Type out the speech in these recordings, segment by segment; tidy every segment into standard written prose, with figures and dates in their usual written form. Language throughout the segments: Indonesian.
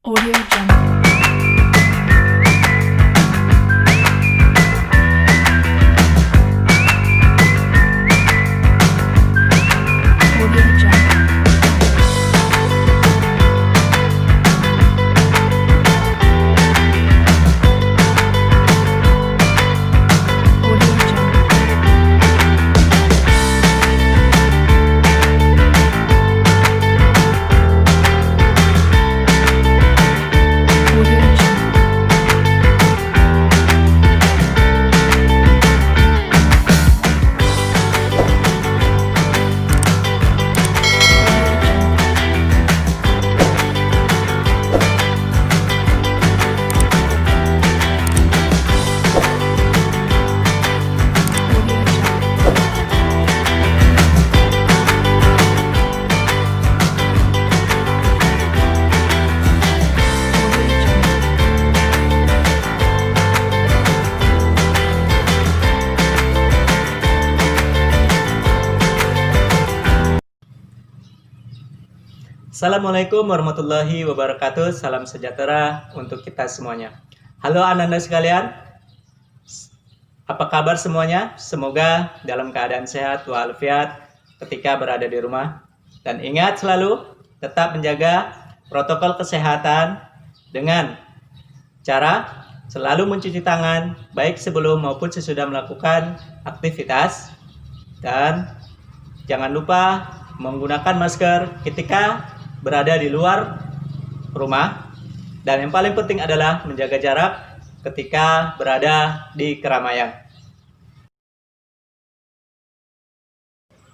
Audio Jungle. Audio Jungle. Audio Jungle. Audio Jungle. Audio Jungle. Audio Jungle. Audio Jungle. Assalamualaikum warahmatullahi wabarakatuh. Salam sejahtera untuk kita semuanya. Halo anak-anak sekalian. Apa kabar semuanya? Semoga dalam keadaan sehat walafiat ketika berada di rumah. Dan ingat selalu tetap menjaga protokol kesehatan dengan cara selalu mencuci tangan baik sebelum maupun sesudah melakukan aktivitas. Dan jangan lupa menggunakan masker ketika berada di luar rumah. Dan yang paling penting adalah menjaga jarak ketika berada di keramaian.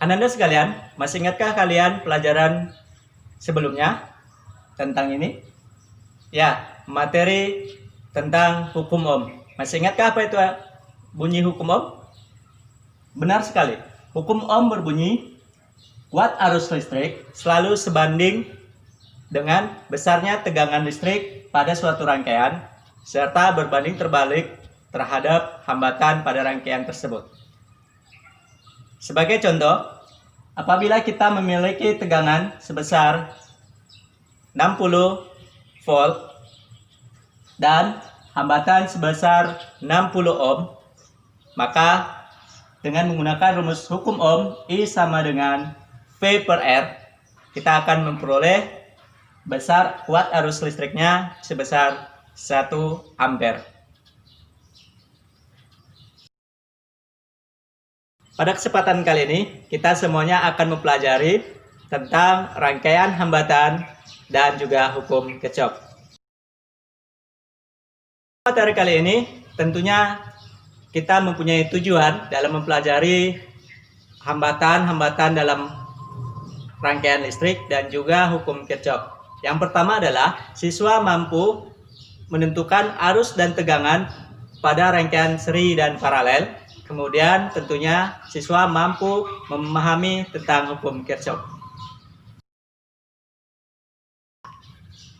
Anak-anak sekalian, masih ingatkah kalian pelajaran sebelumnya tentang ini? Ya, materi tentang hukum ohm. Masih ingatkah apa itu bunyi hukum ohm? Benar sekali. Hukum ohm berbunyi kuat arus listrik selalu sebanding dengan besarnya tegangan listrik pada suatu rangkaian serta berbanding terbalik terhadap hambatan pada rangkaian tersebut. Sebagai contoh, apabila kita memiliki tegangan sebesar 60 volt dan hambatan sebesar 60 ohm, maka dengan menggunakan rumus hukum ohm I sama dengan V per R, kita akan memperoleh besar kuat arus listriknya sebesar 1 ampere. Pada kesempatan kali ini, kita semuanya akan mempelajari tentang rangkaian hambatan dan juga hukum Kirchhoff. Materi kali ini tentunya kita mempunyai tujuan dalam mempelajari hambatan-hambatan dalam rangkaian listrik dan juga hukum Kirchhoff. Yang pertama adalah siswa mampu menentukan arus dan tegangan pada rangkaian seri dan paralel. Kemudian tentunya siswa mampu memahami tentang hukum Kirchhoff.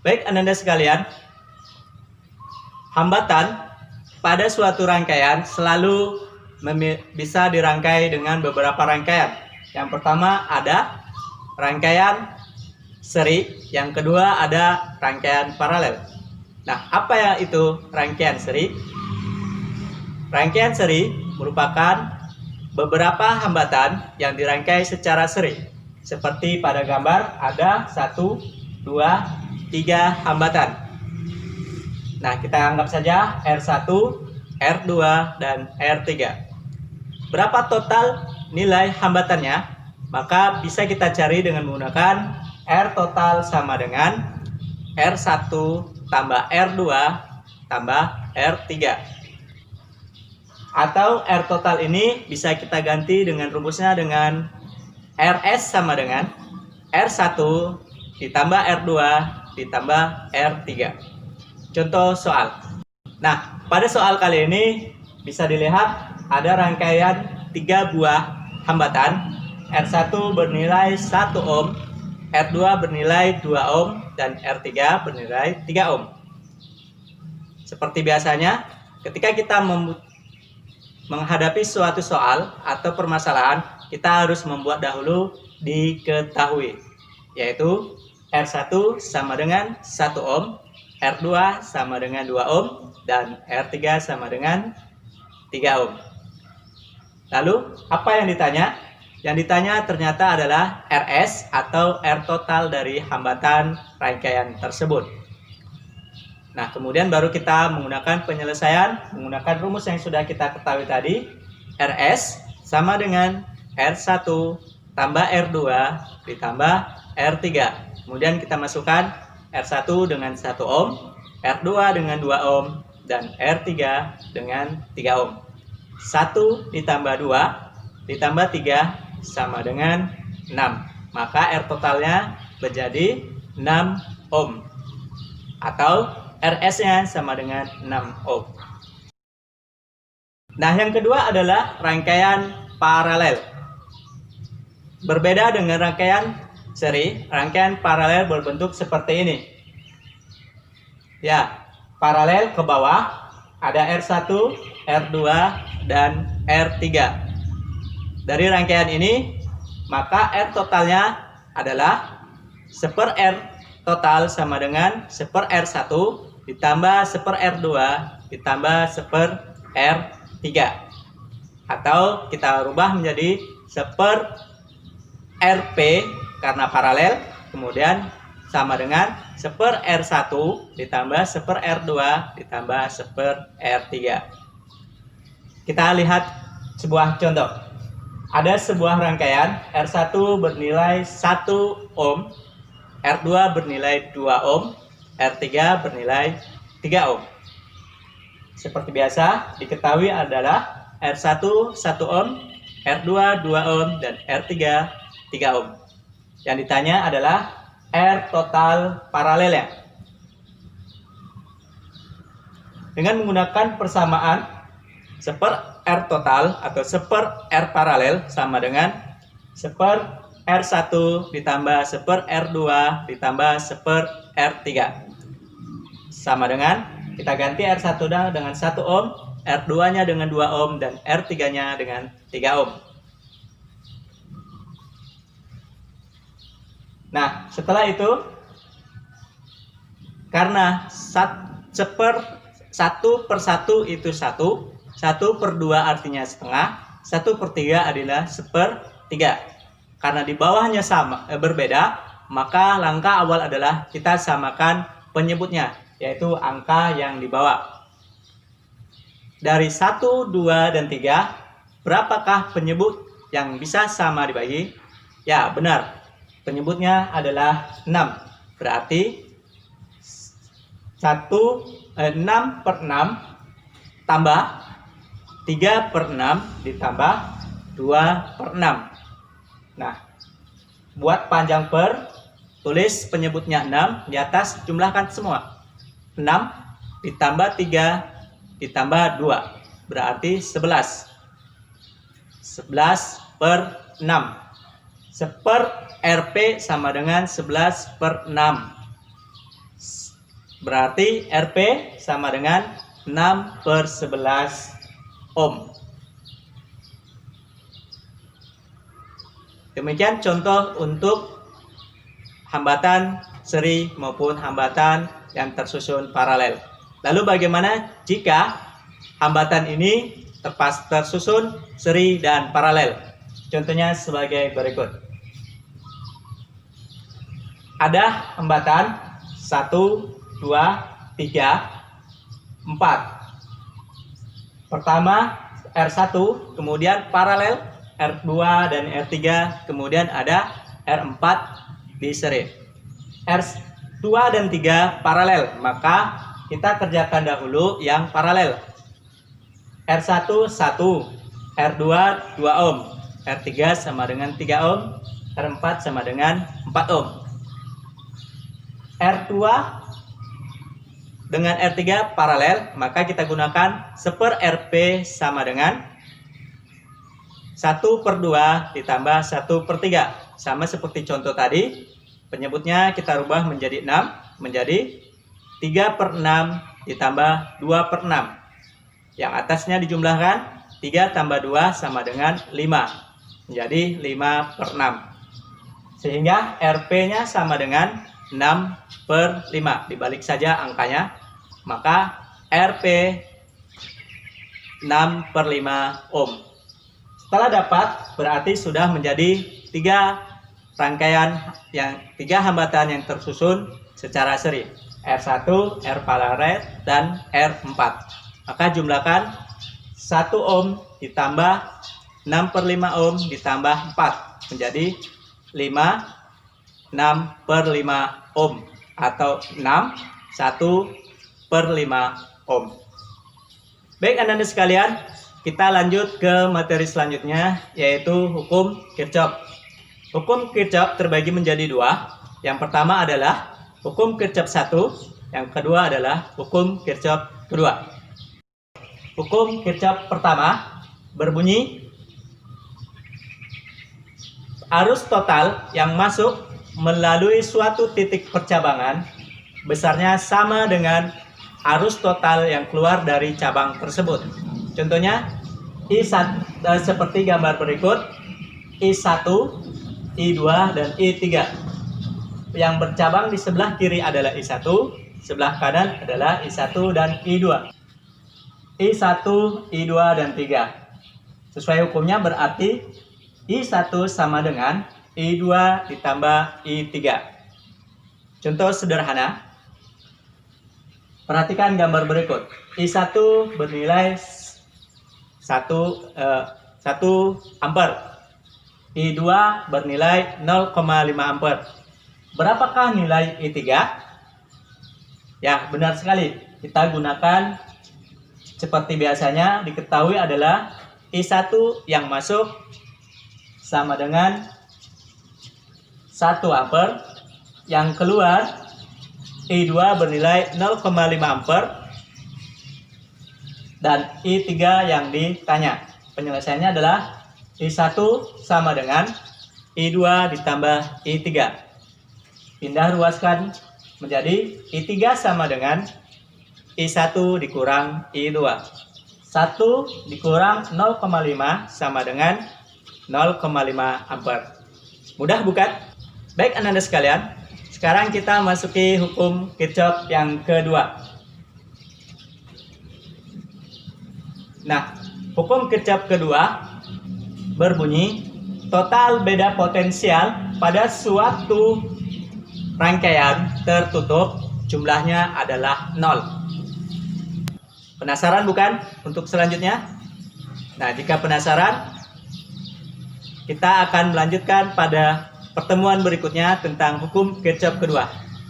Baik anak-anak sekalian, hambatan pada suatu rangkaian selalu bisa dirangkai dengan beberapa rangkaian. Yang pertama ada rangkaian seri, yang kedua ada rangkaian paralel. Nah, apa ya itu rangkaian seri? Rangkaian seri merupakan beberapa hambatan yang dirangkai secara seri. Seperti pada gambar ada 1, 2, 3 hambatan. Nah, kita anggap saja R1, R2, dan R3. Berapa total nilai hambatannya? Maka bisa kita cari dengan menggunakan R total sama dengan R1 tambah R2 tambah R3. Atau R total ini bisa kita ganti dengan rumusnya dengan RS sama dengan R1 ditambah R2 ditambah R3. Contoh soal. Nah, pada soal kali ini bisa dilihat ada rangkaian 3 buah hambatan. R1 bernilai 1 ohm, R2 bernilai 2 ohm, dan R3 bernilai 3 ohm. Seperti biasanya, ketika kita menghadapi suatu soal atau permasalahan, kita harus membuat dahulu diketahui, yaitu R1 sama dengan 1 ohm, R2 sama dengan 2 ohm, dan R3 sama dengan 3 ohm. Lalu, apa yang ditanya? Yang ditanya ternyata adalah RS atau R total dari hambatan rangkaian tersebut. Nah, kemudian baru kita menggunakan penyelesaian, menggunakan rumus yang sudah kita ketahui tadi. RS sama dengan R1 tambah R2 ditambah R3. Kemudian kita masukkan R1 dengan 1 ohm, R2 dengan 2 ohm, dan R3 dengan 3 ohm. 1 ditambah 2 ditambah 3 sama dengan 6. Maka R totalnya menjadi 6 ohm. Atau RS-nya sama dengan 6 ohm. Nah, yang kedua adalah rangkaian paralel. Berbeda dengan rangkaian seri, rangkaian paralel berbentuk seperti ini. Ya, paralel ke bawah ada R1, R2, dan R3. Dari rangkaian ini, maka R totalnya adalah 1/R R total sama dengan 1/R R1 ditambah 1/R R2 ditambah 1/R R3. Atau kita rubah menjadi 1/RP karena paralel, kemudian sama dengan 1/R R1 ditambah 1/R R2 ditambah 1/R R3. Kita lihat sebuah contoh. Ada sebuah rangkaian R1 bernilai 1 ohm, R2 bernilai 2 ohm, R3 bernilai 3 ohm. Seperti biasa, diketahui adalah R1 1 ohm, R2 2 ohm, dan R3 3 ohm. Yang ditanya adalah R total paralelnya. Dengan menggunakan persamaan 1/R total atau 1/R paralel sama dengan 1/R1 ditambah 1/R2 ditambah 1/R3. Sama dengan, kita ganti R1 dengan 1 ohm, R2-nya dengan 2 ohm, dan R3-nya dengan 3 ohm. Nah, setelah itu, karena 1/1 itu 1, 1/2 artinya setengah, 1/3 adalah 1/3. Karena di bawahnya sama berbeda, maka langkah awal adalah kita samakan penyebutnya, yaitu angka yang dibawa. Dari 1, 2, dan 3, berapakah penyebut yang bisa sama dibagi? Ya, benar. Penyebutnya adalah 6. Berarti 6/6 tambah 3/6 ditambah 2/6. Nah, buat panjang per, tulis penyebutnya 6, di atas jumlahkan semua. 6 ditambah 3 ditambah 2, berarti 11. 11/6. 1/RP sama dengan 11/6. Berarti RP sama dengan 6/11 ohm. Demikian contoh untuk hambatan seri maupun hambatan yang tersusun paralel. Lalu bagaimana jika hambatan ini tersusun seri dan paralel? Contohnya sebagai berikut. Ada hambatan 1, 2, 3, 4. Pertama R1, kemudian paralel R2 dan R3, kemudian ada R4 di seri. R2 dan 3 paralel, maka kita kerjakan dahulu yang paralel. R1 1, R2 2 ohm, R3 sama dengan 3 ohm, R4 sama dengan 4 ohm. R2 dengan R3 paralel, maka kita gunakan 1/RP sama dengan 1/2 ditambah 1/3. Sama seperti contoh tadi, penyebutnya kita rubah menjadi 6, menjadi 3/6 ditambah 2/6. Yang atasnya dijumlahkan, 3 tambah 2 sama dengan 5, menjadi 5/6. Sehingga RP-nya sama dengan 6/5. Dibalik saja angkanya, maka Rp 6/5 ohm. Setelah dapat, berarti sudah menjadi 3 hambatan yang tersusun secara seri, R1, R paralel, dan R4. Maka jumlahkan 1 ohm ditambah 6/5 ohm ditambah 4 menjadi 6/5 ohm atau 1/5 ohm. Baik anak-anak sekalian, kita lanjut ke materi selanjutnya, yaitu hukum Kirchhoff. Hukum Kirchhoff terbagi menjadi 2. Yang pertama adalah hukum Kirchhoff 1, yang kedua adalah hukum Kirchhoff kedua. Hukum Kirchhoff pertama berbunyi, arus total yang masuk melalui suatu titik percabangan besarnya sama dengan arus total yang keluar dari cabang tersebut. Contohnya I1 seperti gambar berikut, I1, I2, dan I3. Yang bercabang di sebelah kiri adalah I1, sebelah kanan adalah I1 dan I2. I1, I2, dan 3. Sesuai hukumnya berarti I1 sama dengan I2 ditambah I3. Contoh sederhana, perhatikan gambar berikut. I1 bernilai 1 ampere. I2 bernilai 0,5 ampere. Berapakah nilai I3? Ya, benar sekali. Kita gunakan seperti biasanya, diketahui adalah I1 yang masuk sama dengan 1 ampere, yang keluar I2 bernilai 0,5 ampere, dan I3 yang ditanya. Penyelesaiannya adalah I1 sama dengan I2 ditambah I3. Pindah ruaskan menjadi I3 sama dengan I1 dikurang I2. 1 dikurang 0,5 sama dengan 0,5 ampere. Mudah bukan? Baik anak-anak sekalian, sekarang kita masuki hukum Kirchhoff yang kedua. Nah, hukum Kirchhoff kedua berbunyi, total beda potensial pada suatu rangkaian tertutup jumlahnya adalah 0. Penasaran bukan untuk selanjutnya? Nah, jika penasaran, kita akan melanjutkan pada pertemuan berikutnya tentang hukum Kirchhoff kedua.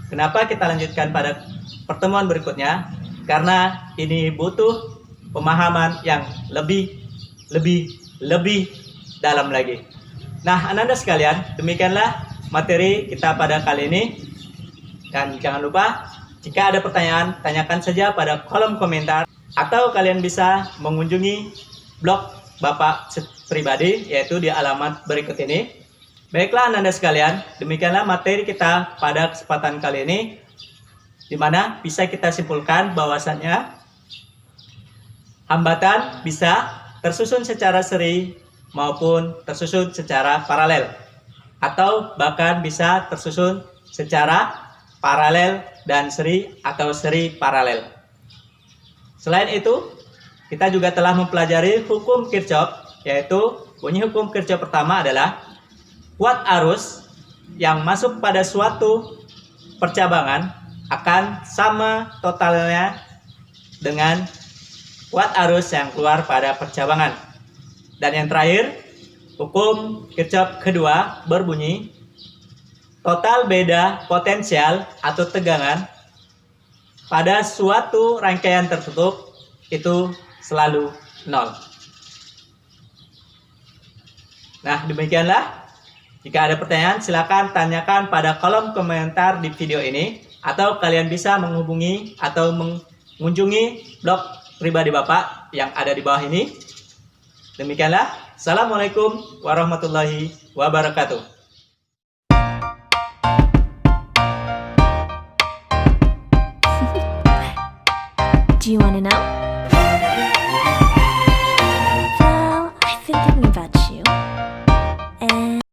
Kenapa kita lanjutkan pada pertemuan berikutnya? Karena ini butuh pemahaman yang lebih dalam lagi. Nah, anak-anak sekalian, demikianlah materi kita pada kali ini. Dan jangan lupa, jika ada pertanyaan, tanyakan saja pada kolom komentar, atau kalian bisa mengunjungi blog Bapak pribadi, yaitu di alamat berikut ini. Baiklah anak-anak sekalian, demikianlah materi kita pada kesempatan kali ini, di mana bisa kita simpulkan bahwasannya hambatan bisa tersusun secara seri maupun tersusun secara paralel, atau bahkan bisa tersusun secara paralel dan seri atau seri paralel. Selain itu, kita juga telah mempelajari hukum Kirchhoff, yaitu bunyi hukum Kirchhoff pertama adalah kuat arus yang masuk pada suatu percabangan akan sama totalnya dengan kuat arus yang keluar pada percabangan. Dan yang terakhir, hukum Kirchhoff kedua berbunyi, total beda potensial atau tegangan pada suatu rangkaian tertutup itu selalu 0. Nah, demikianlah. Jika ada pertanyaan, silakan tanyakan pada kolom komentar di video ini, atau kalian bisa menghubungi atau mengunjungi blog pribadi Bapak yang ada di bawah ini. Demikianlah. Assalamualaikum warahmatullahi wabarakatuh. Do you want to know?